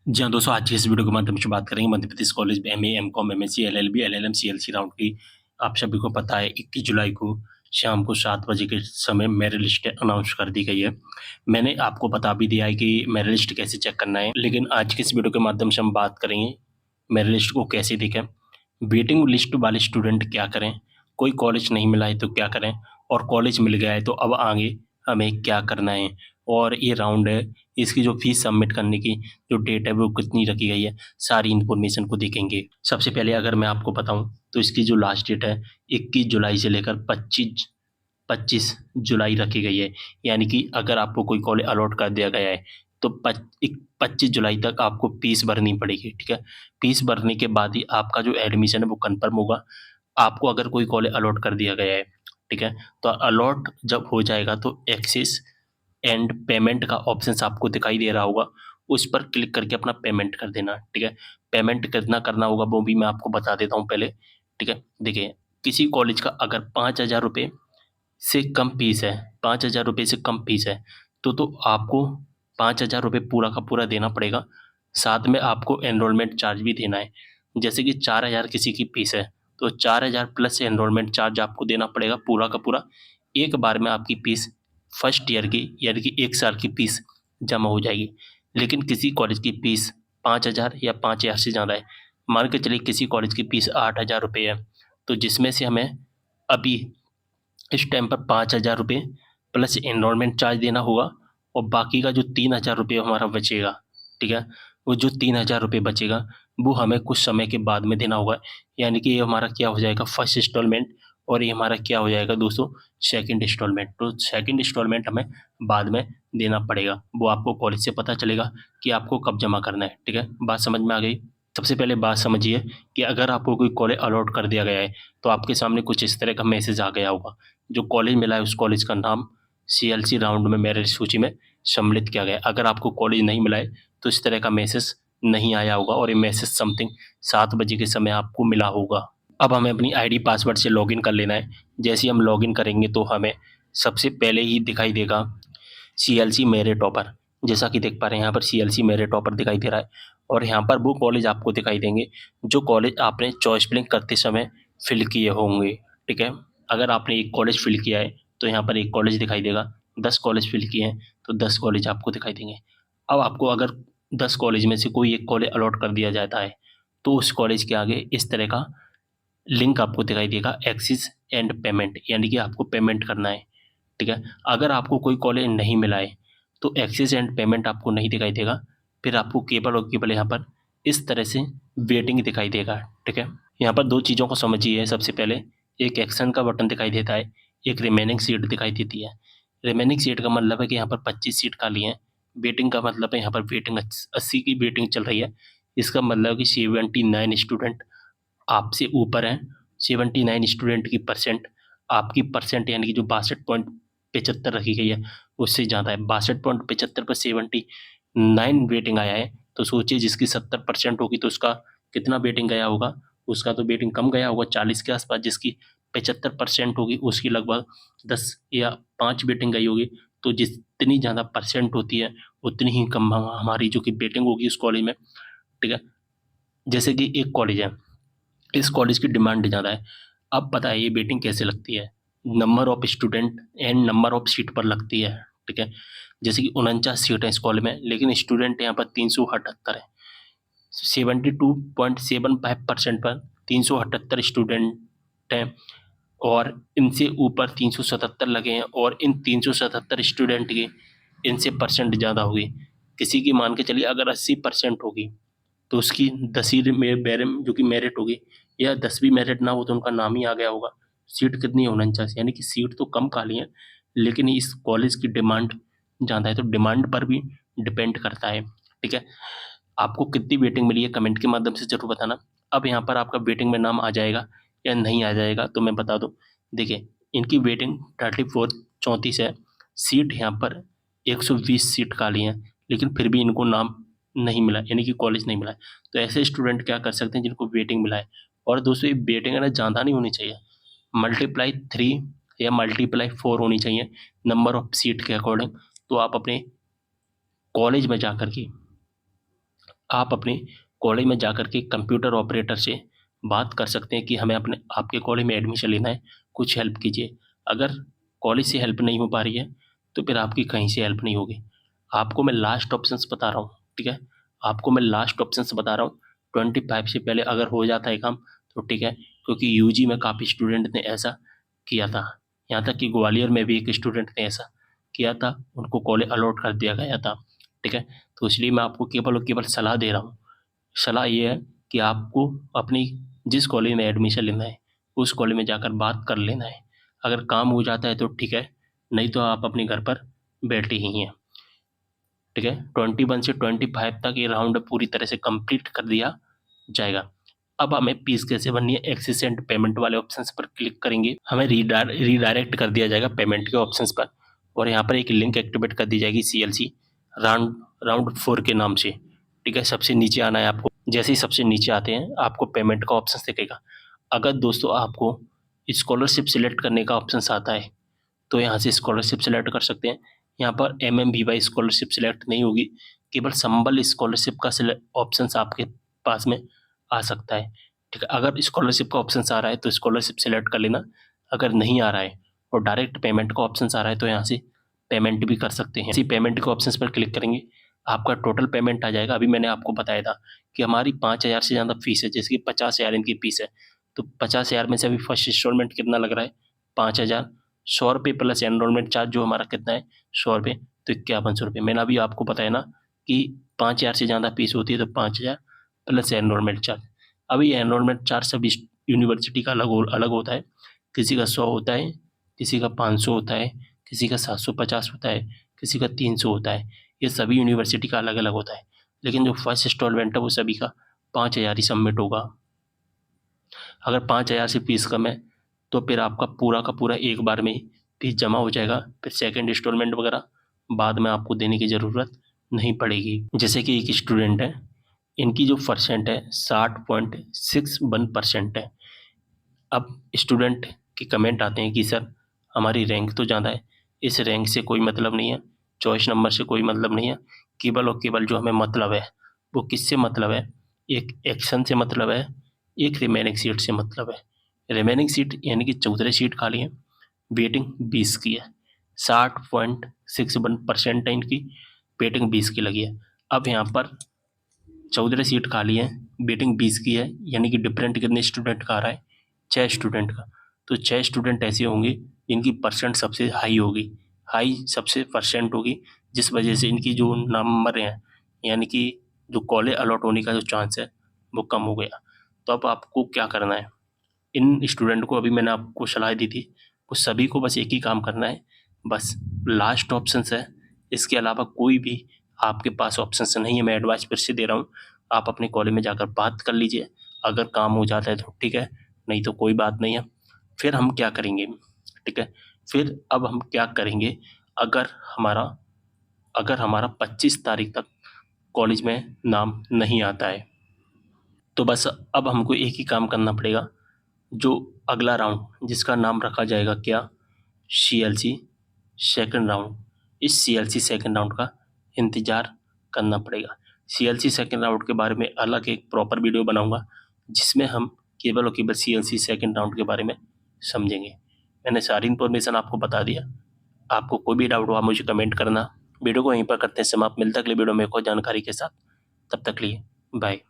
जी हाँ, दोस्तों आज की इस वीडियो के माध्यम से बात करेंगे मध्य प्रदेश कॉलेज में MA, MCom, MSc, LLB, LLM, CLC round की। आप सभी को पता है 21 जुलाई को शाम को 7 बजे के समय मेरिट लिस्ट अनाउंस कर दी गई है। मैंने आपको बता भी दिया है कि मेरिट लिस्ट कैसे चेक करना है, लेकिन आज की इस वीडियो के माध्यम से हम बात करेंगे मेरिट लिस्ट को कैसे देखें, वेटिंग लिस्ट वाले स्टूडेंट क्या करें, कोई कॉलेज नहीं मिला है तो क्या करें और कॉलेज मिल गया है तो अब आगे हमें क्या करना है और ये राउंड है, इसकी जो फीस सबमिट करने की जो डेट है वो कितनी रखी गई है, सारी इन्फॉर्मेशन को देखेंगे। सबसे पहले अगर मैं आपको बताऊँ तो इसकी जो लास्ट डेट है 21 जुलाई से लेकर 25 जुलाई रखी गई है। यानी कि अगर आपको कोई कॉलेज अलॉट कर दिया गया है तो 25 जुलाई तक आपको फीस भरनी पड़ेगी, ठीक है? फीस भरने के बाद ही आपका जो एडमिशन है वो कन्फर्म होगा। आपको अगर कोई कॉलेज अलॉट कर दिया गया है, ठीक है? तो अलॉट जब हो जाएगा तो एक्सेस एंड पेमेंट का ऑप्शंस आपको दिखाई दे रहा होगा, उस पर क्लिक करके अपना पेमेंट कर देना, ठीक है? पेमेंट कितना करना होगा वो भी मैं आपको बता देता हूँ पहले, ठीक है? देखिए, किसी कॉलेज का अगर ₹5000 से कम फीस है, ₹5000 से कम फीस है, तो आपको ₹5000 पूरा का पूरा देना पड़ेगा। साथ में आपको एनरोलमेंट चार्ज भी देना है। जैसे कि 4000 किसी की फीस है, तो 4000 प्लस एनरोलमेंट चार्ज आपको देना पड़ेगा पूरा का पूरा। एक बार में आपकी फीस फर्स्ट ईयर की यानी कि 1 साल की फीस जमा हो जाएगी। लेकिन किसी कॉलेज की फीस 5000 या 5000 से ज़्यादा है। मान के चलिए किसी कॉलेज की फीस ₹8000 है, तो जिसमें से हमें अभी इस टाइम पर ₹5000 प्लस एनरोलमेंट चार्ज देना होगा और बाकी का जो ₹3000 हमारा बचेगा, ठीक है? वो जो ₹3000 बचेगा, वो हमें कुछ समय के बाद में देना होगा। यानी कि ये हमारा क्या हो जाएगा फर्स्ट इंस्टॉलमेंट और ये हमारा क्या हो जाएगा दोस्तों सेकंड इंस्टॉलमेंट। तो सेकंड इंस्टॉलमेंट हमें बाद में देना पड़ेगा। वो आपको कॉलेज से पता चलेगा कि आपको कब जमा करना है, ठीक है? बात समझ में आ गई? सबसे पहले बात समझिए कि अगर आपको कोई कॉलेज अलॉट कर दिया गया है, तो आपके सामने कुछ इस तरह का मैसेज आ गया होगा। जो कॉलेज मिला है उस कॉलेज का नाम सीएलसी राउंड में मेरिट सूची में सम्मिलित किया गया है। अगर आपको कॉलेज नहीं मिला है तो इस तरह का मैसेज नहीं आया होगा और ये मैसेज समथिंग 7 बजे के समय आपको मिला होगा। अब हमें अपनी आईडी पासवर्ड से लॉगिन कर लेना है। जैसे ही हम लॉगिन करेंगे तो हमें सबसे पहले ही दिखाई देगा सीएलसी मेरे टॉपर। जैसा कि देख पा रहे हैं यहाँ पर सीएलसी मेरे टॉपर दिखाई दे रहा है और यहाँ पर वो कॉलेज आपको दिखाई देंगे जो कॉलेज आपने चॉइस फिलिंग करते समय फिल किए होंगे, ठीक है? अगर आपने एक कॉलेज फिल किया है तो यहाँ पर एक कॉलेज दिखाई देगा, 10 कॉलेज फिल किए हैं तो 10 कॉलेज आपको दिखाई देंगे। अब आपको अगर 10 कॉलेज में से कोई एक कॉलेज अलॉट कर दिया जाता है तो उस कॉलेज के आगे इस तरह का लिंक आपको दिखाई देगा एक्सेस एंड पेमेंट, यानी कि आपको पेमेंट करना है, ठीक है? अगर आपको कोई कॉलेज नहीं मिला है तो एक्सेस एंड पेमेंट आपको नहीं दिखाई देगा, फिर आपको केवल और केवल यहाँ पर इस तरह से वेटिंग दिखाई देगा, ठीक है? यहाँ पर 2 चीज़ों को समझिए। सबसे पहले एक एक्शन का बटन दिखाई देता है, एक रिमेनिंग सीट दिखाई देती है। रिमेनिंग सीट का मतलब है कि यहाँ पर 25 सीट खाली हैं। वेटिंग का मतलब है यहाँ पर वेटिंग 80 की वेटिंग चल रही है। इसका मतलब है कि 79 स्टूडेंट आपसे ऊपर हैं। 79 स्टूडेंट की परसेंट आपकी परसेंट यानी कि जो 62.75 रखी गई है, उससे ज़्यादा है। 62.75 पर 79 रेटिंग आया है, तो सोचिए जिसकी 70% होगी तो उसका कितना वेटिंग गया होगा? उसका तो वेटिंग कम गया होगा 40 के आस-पास। जिसकी 75% होगी उसकी लगभग 10 या 5 वेटिंग गई होगी। तो जितनी ज़्यादा परसेंट होती है, उतनी ही कम हमारी जो कि वेटिंग होगी उस कॉलेज में, ठीक है? जैसे कि एक कॉलेज है, इस कॉलेज की डिमांड ज़्यादा है। अब बताइए वेटिंग कैसे लगती है? Number of student and number of seat पर लगती है, ठीक है? जैसे कि 49 सीट हैं इस कॉलेज में, लेकिन स्टूडेंट यहाँ पर 378 है। 72.75% पर 378 स्टूडेंट हैं और इनसे ऊपर 377 लगे हैं और इन 377 स्टूडेंट की इनसे परसेंट ज़्यादा होगी। किसी की मान के चलिए अगर 80% होगी तो उसकी 10वीं में बैरम जो कि मेरिट होगी, या 10वीं मेरिट ना हो तो उनका नाम ही आ गया होगा। सीट कितनी है 49, यानी कि सीट तो कम खाली है, लेकिन इस कॉलेज की डिमांड ज़्यादा है, तो डिमांड पर भी डिपेंड करता है, ठीक है? आपको कितनी वेटिंग मिली है कमेंट के माध्यम से ज़रूर बताना। अब यहाँ पर आपका वेटिंग में नाम आ जाएगा या नहीं आ जाएगा तो मैं बता दूँ। देखिए, इनकी वेटिंग 34 है, सीट यहाँ पर 120 सीट खाली हैं, लेकिन फिर भी इनको नाम नहीं मिला, यानी कि कॉलेज नहीं मिला है। तो ऐसे स्टूडेंट क्या कर सकते हैं जिनको वेटिंग मिला है। और दोस्तों ये वेटिंग है ना ज़्यादा नहीं होनी चाहिए, मल्टीप्लाई 3 या मल्टीप्लाई 4 होनी चाहिए नंबर ऑफ सीट के अकॉर्डिंग। तो आप अपने कॉलेज में जा कर के आप अपने कॉलेज में जाकर के कंप्यूटर ऑपरेटर से बात कर सकते हैं कि हमें अपने आपके कॉलेज में एडमिशन लेना है, कुछ हेल्प कीजिए। अगर कॉलेज से हेल्प नहीं हो पा रही है, तो फिर आपकी कहीं से हेल्प नहीं होगी। आपको मैं लास्ट ऑप्शंस बता रहा हूँ, ठीक है? आपको मैं लास्ट ऑप्शंस बता रहा हूँ, 25 से पहले अगर हो जाता है काम तो ठीक है, क्योंकि यूजी में काफ़ी स्टूडेंट ने ऐसा किया था। यहाँ तक कि ग्वालियर में भी एक स्टूडेंट ने ऐसा किया था, उनको कॉलेज अलॉट कर दिया गया था, ठीक है? तो इसलिए मैं आपको केवल और केवल सलाह दे रहा हूँ। सलाह ये है कि आपको अपनी जिस कॉलेज में एडमिशन लेना है, उस कॉलेज में जाकर बात कर लेना है। अगर काम हो जाता है तो ठीक है, नहीं तो आप अपने घर पर बैठे ही हैं, ठीक है? 21 से 25 तक ये राउंड पूरी तरह से कंप्लीट कर दिया जाएगा। अब हमें फीस कैसे भरनी है, एक्सेस एंड पेमेंट वाले ऑप्शंस पर क्लिक करेंगे, हमें रीडायरेक्ट कर दिया जाएगा पेमेंट के ऑप्शंस पर और यहाँ पर एक लिंक एक्टिवेट कर दी जाएगी सीएलसी राउंड राउंड 4 के नाम से, ठीक है? सबसे नीचे आना है आपको। जैसे ही सबसे नीचे आते हैं, आपको पेमेंट का ऑप्शन दिखेगा। अगर दोस्तों आपको स्कॉलरशिप सिलेक्ट करने का ऑप्शंस आता है, तो यहाँ से स्कॉलरशिप सिलेक्ट कर सकते हैं। यहाँ पर एमएमवीवाई स्कॉलरशिप सिलेक्ट नहीं होगी, केवल संबल स्कॉलरशिप का ऑप्शंस आपके पास में आ सकता है, ठीक है? अगर स्कॉलरशिप का ऑप्शंस आ रहा है तो स्कॉलरशिप सिलेक्ट कर लेना, अगर नहीं आ रहा है और डायरेक्ट पेमेंट का ऑप्शंस आ रहा है तो यहाँ से पेमेंट भी कर सकते हैं। इसी पेमेंट के ऑप्शंस पर क्लिक करेंगे, आपका टोटल पेमेंट आ जाएगा। अभी मैंने आपको बताया था कि हमारी 5,000 से ज़्यादा फीस है, जैसे कि 50,000 इनकी फीस है, तो 50,000 में से अभी फर्स्ट इंस्टॉलमेंट कितना लग रहा है? 5,000। 100 रुपये प्लस एनरोलमेंट चार्ज जो हमारा कितना है? 100 रुपये, तो 5100 रुपये। मैंने अभी आपको बताया ना कि 5,000 से ज़्यादा फीस होती है तो 5,000 प्लस एनरोलमेंट चार्ज। अभी ये एनरोलमेंट चार्ज सभी यूनिवर्सिटी का अलग होता है, किसी का 100 होता है, किसी का 500 होता है, किसी का 750 होता है, किसी का 300 होता है। ये सभी यूनिवर्सिटी का अलग अलग होता है, लेकिन जो फर्स्ट इंस्टॉलमेंट है वो सभी का 5,000 ही सबमिट होगा। अगर 5,000 से फीस कम है तो फिर आपका पूरा का पूरा एक बार में ही फीस जमा हो जाएगा, फिर सेकंड इंस्टॉलमेंट वगैरह बाद में आपको देने की ज़रूरत नहीं पड़ेगी। जैसे कि एक स्टूडेंट है, इनकी जो परसेंट है 60.61% है। अब स्टूडेंट के कमेंट आते हैं कि सर हमारी रैंक तो ज़्यादा है, इस रैंक से कोई मतलब नहीं है, चॉइस नंबर से कोई मतलब नहीं है, केवल और केवल जो हमें मतलब है वो किससे मतलब है? एक एक्शन से मतलब है, एक रिमेनिंग सीट से मतलब है। रिमेनिंग सीट यानी कि 14 सीट खाली है, वेटिंग 20 की है, 60.61% है इनकी, वेटिंग 20 की लगी है। अब यहाँ पर 14 सीट खाली है, वेटिंग 20 की है, यानी कि डिफरेंट कितने स्टूडेंट का आ रहा है? 6 स्टूडेंट का। तो 6 स्टूडेंट ऐसे होंगे जिनकी परसेंट सबसे हाई होगी, हाई सबसे परसेंट होगी, जिस वजह से इनकी जो नंबर हैं, यानी कि जो कॉलेज अलॉट होने का जो चांस है वो कम हो गया। तो अब आपको क्या करना है? इन स्टूडेंट को अभी मैंने आपको सलाह दी थी, वो सभी को बस एक ही काम करना है, बस लास्ट ऑप्शंस है, इसके अलावा कोई भी आपके पास ऑप्शंस नहीं है। मैं एडवाइस फिर से दे रहा हूँ, आप अपने कॉलेज में जाकर बात कर लीजिए, अगर काम हो जाता है तो ठीक है, नहीं तो कोई बात नहीं है। फिर हम क्या करेंगे, ठीक है? फिर अब हम क्या करेंगे, अगर हमारा अगर हमारा 25 तारीख तक कॉलेज में नाम नहीं आता है, तो बस अब हमको एक ही काम करना पड़ेगा, जो अगला राउंड जिसका नाम रखा जाएगा क्या? CLC second round. इस सीएलसी सेकंड राउंड का इंतज़ार करना पड़ेगा। सीएलसी सेकंड राउंड के बारे में अलग एक प्रॉपर वीडियो बनाऊँगा, जिसमें हम केवल और केवल सीएलसी सेकंड राउंड के बारे में समझेंगे। मैंने सारी इन्फॉर्मेशन आपको बता दिया। आपको कोई भी डाउट हो आप मुझे कमेंट करना। वीडियो को यहीं पर करते हैं समाप्त। मिलते हैं अगले वीडियो में एक और जानकारी के साथ। तब तक के लिए बाय।